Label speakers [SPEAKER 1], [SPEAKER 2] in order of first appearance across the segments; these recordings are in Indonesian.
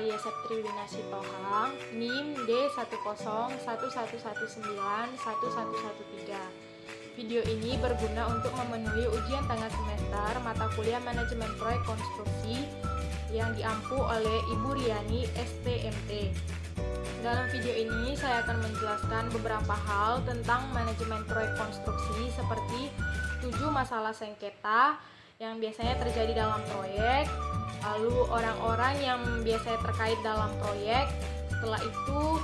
[SPEAKER 1] Maria Septriulina Sitohang, NIM D10111191113. Video ini berguna untuk memenuhi ujian tengah semester mata kuliah Manajemen Proyek Konstruksi yang diampu oleh Ibu Riani STMT. Dalam video ini saya akan menjelaskan beberapa hal tentang manajemen proyek konstruksi seperti 7 masalah sengketa yang biasanya terjadi dalam proyek, lalu orang-orang yang biasanya terkait dalam proyek, setelah itu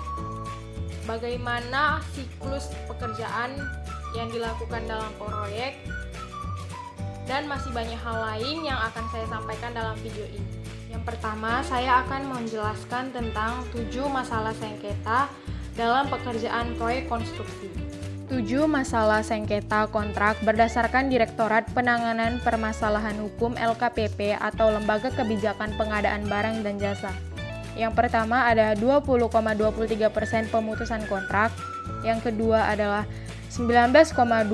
[SPEAKER 1] bagaimana siklus pekerjaan yang dilakukan dalam proyek, dan masih banyak hal lain yang akan saya sampaikan dalam video ini. Yang pertama, saya akan menjelaskan tentang 7 masalah sengketa dalam pekerjaan proyek konstruksi. 7 masalah sengketa kontrak berdasarkan Direktorat Penanganan Permasalahan Hukum LKPP atau Lembaga Kebijakan Pengadaan Barang dan Jasa. Yang pertama ada 20,23% pemutusan kontrak, yang kedua adalah 19,24%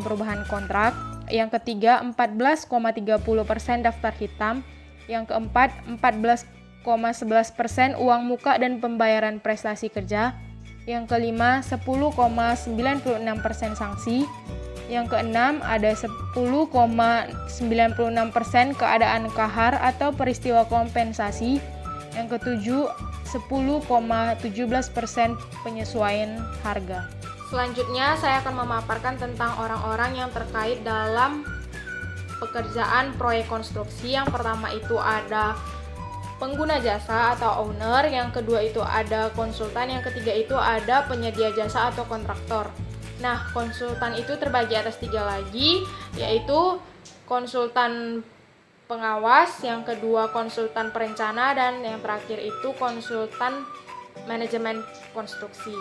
[SPEAKER 1] perubahan kontrak, yang ketiga 14,30% daftar hitam, yang keempat 14,11% uang muka dan pembayaran prestasi kerja, yang kelima 10,96% sanksi, yang keenam ada 10,96% keadaan kahar atau peristiwa kompensasi, yang ketujuh 10,17% penyesuaian harga. Selanjutnya saya akan memaparkan tentang orang-orang yang terkait dalam pekerjaan proyek konstruksi. Yang pertama itu ada pengguna jasa atau owner, yang kedua itu ada konsultan, yang ketiga itu ada penyedia jasa atau kontraktor. Nah, konsultan itu terbagi atas 3 lagi, yaitu konsultan pengawas, yang kedua konsultan perencana, dan yang terakhir itu konsultan manajemen konstruksi.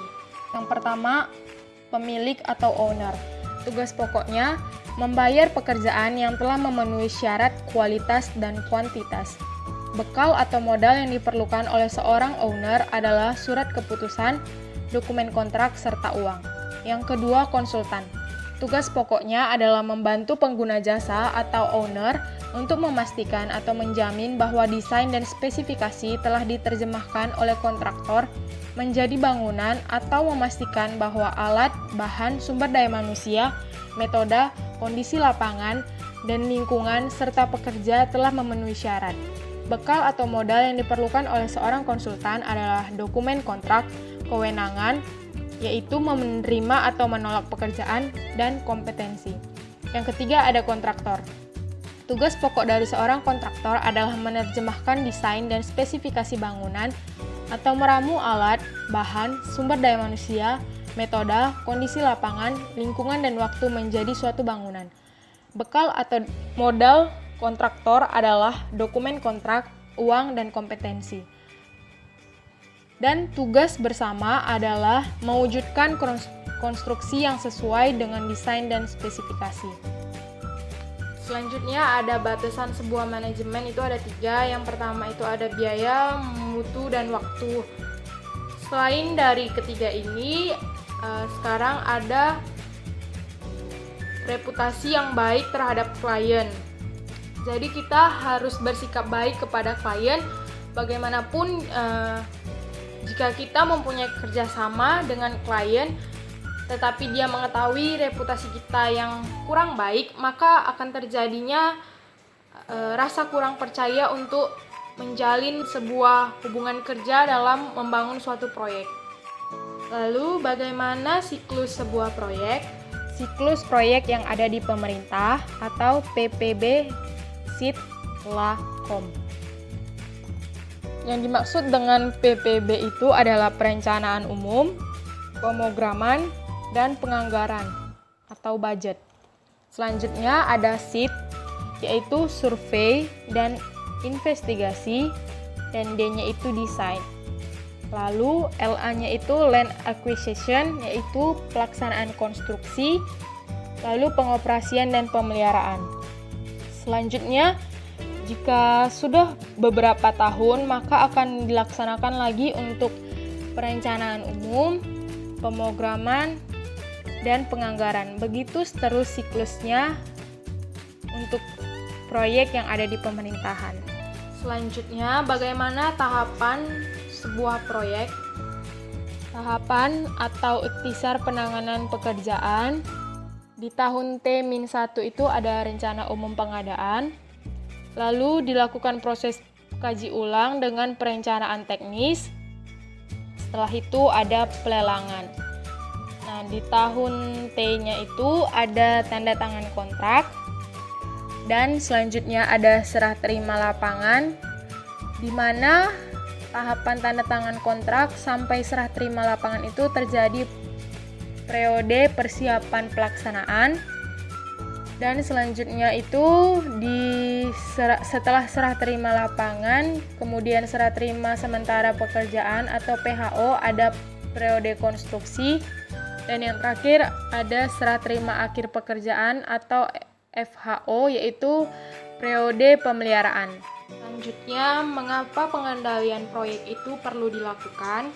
[SPEAKER 1] Yang pertama, pemilik atau owner. Tugas pokoknya membayar pekerjaan yang telah memenuhi syarat kualitas dan kuantitas. Bekal atau modal yang diperlukan oleh seorang owner adalah surat keputusan, dokumen kontrak, serta uang. Yang kedua, konsultan. Tugas pokoknya adalah membantu pengguna jasa atau owner untuk memastikan atau menjamin bahwa desain dan spesifikasi telah diterjemahkan oleh kontraktor menjadi bangunan atau memastikan bahwa alat, bahan, sumber daya manusia, metode, kondisi lapangan, dan lingkungan serta pekerja telah memenuhi syarat. Bekal atau modal yang diperlukan oleh seorang konsultan adalah dokumen kontrak, kewenangan, yaitu menerima atau menolak pekerjaan, dan kompetensi. Yang ketiga ada kontraktor. Tugas pokok dari seorang kontraktor adalah menerjemahkan desain dan spesifikasi bangunan atau meramu alat, bahan, sumber daya manusia, metode, kondisi lapangan, lingkungan, dan waktu menjadi suatu bangunan. Bekal atau modal kontraktor adalah dokumen kontrak, uang, dan kompetensi. Dan tugas bersama adalah mewujudkan konstruksi yang sesuai dengan desain dan spesifikasi. Selanjutnya ada batasan sebuah manajemen, itu ada 3. Yang pertama itu ada biaya, mutu, dan waktu. Selain dari ketiga ini, sekarang ada reputasi yang baik terhadap klien. Jadi kita harus bersikap baik kepada klien. Bagaimanapun jika kita mempunyai kerjasama dengan klien, tetapi dia mengetahui reputasi kita yang kurang baik, maka akan terjadinya rasa kurang percaya untuk menjalin sebuah hubungan kerja dalam membangun suatu proyek. Lalu bagaimana siklus sebuah proyek? Siklus proyek yang ada di pemerintah atau PPB Sitlakom. Yang dimaksud dengan PPB itu adalah perencanaan umum, pemrograman, dan penganggaran atau budget. Selanjutnya ada SIP, yaitu survei dan investigasi, dan D-nya itu desain. Lalu LA-nya itu land acquisition, yaitu pelaksanaan konstruksi, lalu pengoperasian dan pemeliharaan. Selanjutnya, jika sudah beberapa tahun, maka akan dilaksanakan lagi untuk perencanaan umum, pemrograman, dan penganggaran. Begitu terus siklusnya untuk proyek yang ada di pemerintahan. Selanjutnya, bagaimana tahapan sebuah proyek? Tahapan atau ikhtisar penanganan pekerjaan. Di tahun T-1 itu ada rencana umum pengadaan, lalu dilakukan proses kaji ulang dengan perencanaan teknis, setelah itu ada pelelangan. Nah, di tahun T-nya itu ada tanda tangan kontrak, dan selanjutnya ada serah terima lapangan, di mana tahapan tanda tangan kontrak sampai serah terima lapangan itu terjadi periode persiapan pelaksanaan, dan selanjutnya itu setelah serah terima lapangan, kemudian serah terima sementara pekerjaan atau PHO, ada periode konstruksi, dan yang terakhir ada serah terima akhir pekerjaan atau FHO, yaitu periode pemeliharaan. Selanjutnya, mengapa pengendalian proyek itu perlu dilakukan?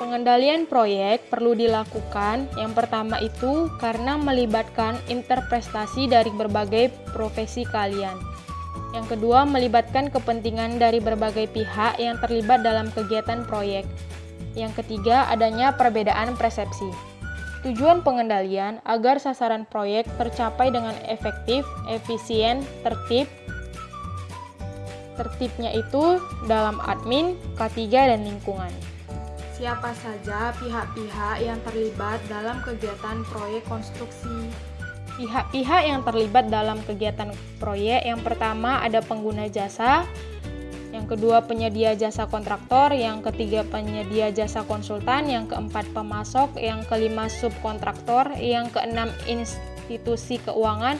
[SPEAKER 1] Pengendalian proyek perlu dilakukan yang pertama itu karena melibatkan interprestasi dari berbagai profesi kalian. Yang kedua, melibatkan kepentingan dari berbagai pihak yang terlibat dalam kegiatan proyek. Yang ketiga, adanya perbedaan persepsi. Tujuan pengendalian agar sasaran proyek tercapai dengan efektif, efisien, tertib. Tertibnya itu dalam admin, K3, dan lingkungan. Siapa saja pihak-pihak yang terlibat dalam kegiatan proyek konstruksi? Pihak-pihak yang terlibat dalam kegiatan proyek yang pertama ada pengguna jasa, yang kedua penyedia jasa kontraktor, yang ketiga penyedia jasa konsultan, yang keempat pemasok, yang kelima subkontraktor, yang keenam institusi keuangan,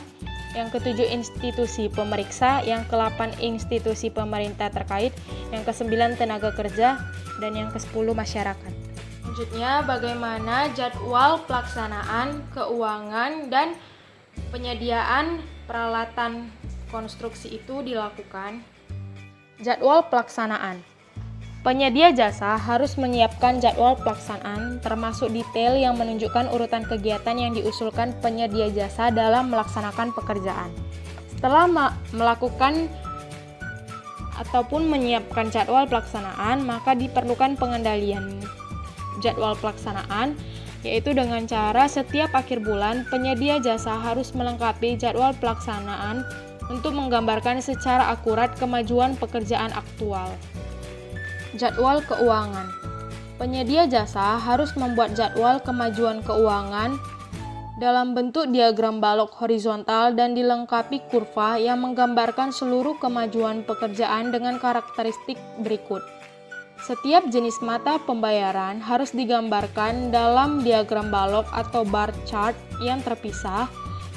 [SPEAKER 1] yang ketujuh institusi pemeriksa, yang ke-8 institusi pemerintah terkait, yang ke-9 tenaga kerja, dan yang ke-10 masyarakat. Selanjutnya, bagaimana jadwal pelaksanaan, keuangan, dan penyediaan peralatan konstruksi itu dilakukan? Jadwal pelaksanaan. Penyedia jasa harus menyiapkan jadwal pelaksanaan termasuk detail yang menunjukkan urutan kegiatan yang diusulkan penyedia jasa dalam melaksanakan pekerjaan. Setelah melakukan ataupun menyiapkan jadwal pelaksanaan, maka diperlukan pengendalian jadwal pelaksanaan, yaitu dengan cara setiap akhir bulan penyedia jasa harus melengkapi jadwal pelaksanaan untuk menggambarkan secara akurat kemajuan pekerjaan aktual. Jadwal keuangan. Penyedia jasa harus membuat jadwal kemajuan keuangan dalam bentuk diagram balok horizontal dan dilengkapi kurva yang menggambarkan seluruh kemajuan pekerjaan dengan karakteristik berikut. Setiap jenis mata pembayaran harus digambarkan dalam diagram balok atau bar chart yang terpisah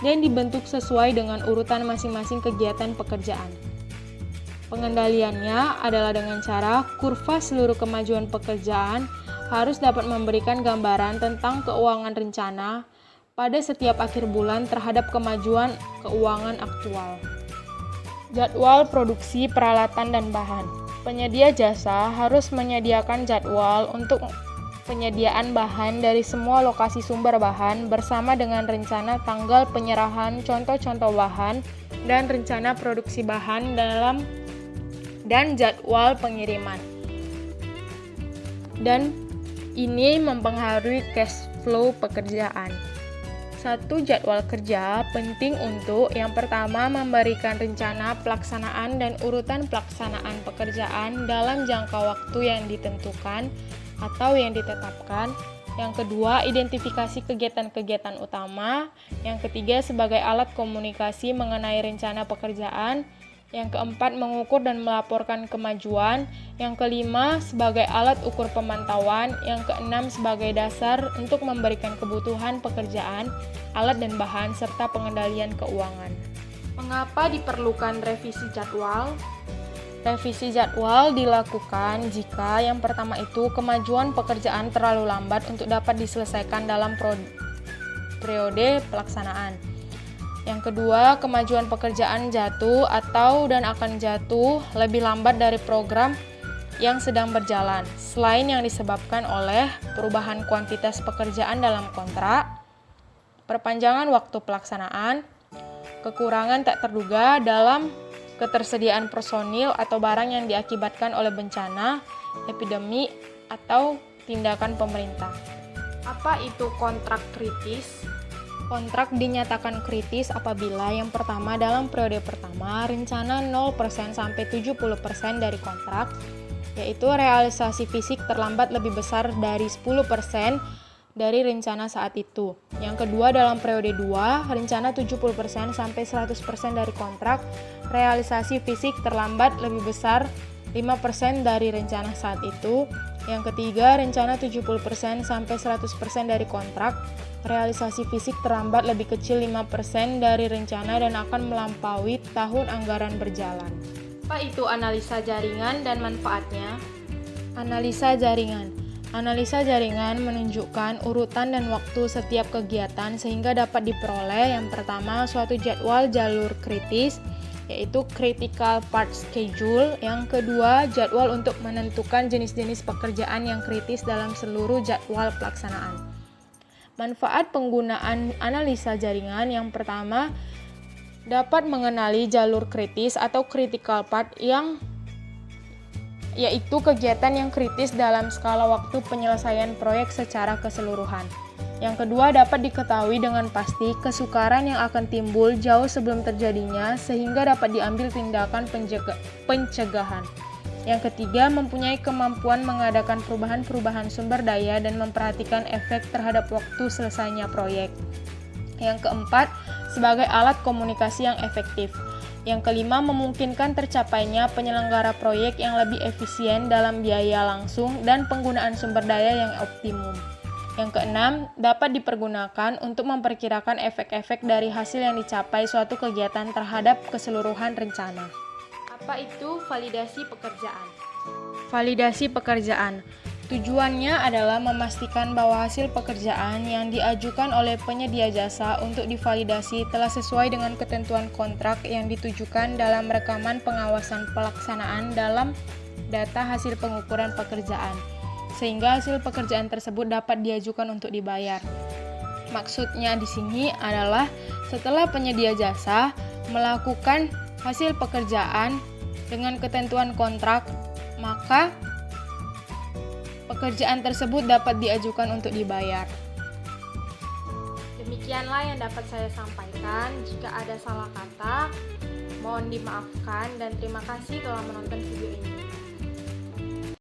[SPEAKER 1] dan dibentuk sesuai dengan urutan masing-masing kegiatan pekerjaan. Pengendaliannya adalah dengan cara kurva seluruh kemajuan pekerjaan harus dapat memberikan gambaran tentang keuangan rencana pada setiap akhir bulan terhadap kemajuan keuangan aktual. Jadwal produksi peralatan dan bahan. Penyedia jasa harus menyediakan jadwal untuk penyediaan bahan dari semua lokasi sumber bahan bersama dengan rencana tanggal penyerahan contoh-contoh bahan dan rencana produksi bahan dan jadwal pengiriman. Dan ini mempengaruhi cash flow pekerjaan. Satu jadwal kerja penting untuk yang pertama memberikan rencana pelaksanaan dan urutan pelaksanaan pekerjaan dalam jangka waktu yang ditentukan atau yang ditetapkan. Yang kedua, identifikasi kegiatan-kegiatan utama. Yang ketiga, sebagai alat komunikasi mengenai rencana pekerjaan. Yang keempat, mengukur dan melaporkan kemajuan. Yang kelima, sebagai alat ukur pemantauan. Yang keenam, sebagai dasar untuk memberikan kebutuhan pekerjaan, alat dan bahan, serta pengendalian keuangan. Mengapa diperlukan revisi jadwal? Revisi jadwal dilakukan jika yang pertama itu kemajuan pekerjaan terlalu lambat untuk dapat diselesaikan dalam periode pelaksanaan. Yang kedua, kemajuan pekerjaan jatuh atau dan akan jatuh lebih lambat dari program yang sedang berjalan, selain yang disebabkan oleh perubahan kuantitas pekerjaan dalam kontrak, perpanjangan waktu pelaksanaan, kekurangan tak terduga dalam ketersediaan personil atau barang yang diakibatkan oleh bencana, epidemi, atau tindakan pemerintah. Apa itu kontrak kritis? Kontrak dinyatakan kritis apabila yang pertama dalam periode pertama rencana 0% sampai 70% dari kontrak, yaitu realisasi fisik terlambat lebih besar dari 10% dari rencana saat itu. Yang kedua dalam periode 2, rencana 70% sampai 100% dari kontrak, realisasi fisik terlambat lebih besar 5% dari rencana saat itu. Yang ketiga, rencana 70% sampai 100% dari kontrak, realisasi fisik terlambat lebih kecil 5% dari rencana dan akan melampaui tahun anggaran berjalan. Apa itu analisa jaringan dan manfaatnya? Analisa jaringan. Analisa jaringan menunjukkan urutan dan waktu setiap kegiatan sehingga dapat diperoleh yang pertama suatu jadwal jalur kritis, yaitu critical part schedule. Yang kedua, jadwal untuk menentukan jenis-jenis pekerjaan yang kritis dalam seluruh jadwal pelaksanaan. Manfaat penggunaan analisa jaringan yang pertama, dapat mengenali jalur kritis atau critical part yaitu kegiatan yang kritis dalam skala waktu penyelesaian proyek secara keseluruhan. Yang kedua, dapat diketahui dengan pasti kesukaran yang akan timbul jauh sebelum terjadinya sehingga dapat diambil tindakan pencegahan. Yang ketiga, mempunyai kemampuan mengadakan perubahan-perubahan sumber daya dan memperhatikan efek terhadap waktu selesainya proyek. Yang keempat, sebagai alat komunikasi yang efektif. Yang kelima, memungkinkan tercapainya penyelenggara proyek yang lebih efisien dalam biaya langsung dan penggunaan sumber daya yang optimum. Yang keenam, dapat dipergunakan untuk memperkirakan efek-efek dari hasil yang dicapai suatu kegiatan terhadap keseluruhan rencana. Apa itu validasi pekerjaan? Validasi pekerjaan. Tujuannya adalah memastikan bahwa hasil pekerjaan yang diajukan oleh penyedia jasa untuk divalidasi telah sesuai dengan ketentuan kontrak yang ditujukan dalam rekaman pengawasan pelaksanaan dalam data hasil pengukuran pekerjaan, sehingga hasil pekerjaan tersebut dapat diajukan untuk dibayar. Maksudnya di sini adalah setelah penyedia jasa melakukan hasil pekerjaan dengan ketentuan kontrak, maka pekerjaan tersebut dapat diajukan untuk dibayar. Demikianlah yang dapat saya sampaikan. Jika ada salah kata, mohon dimaafkan dan terima kasih telah menonton video ini.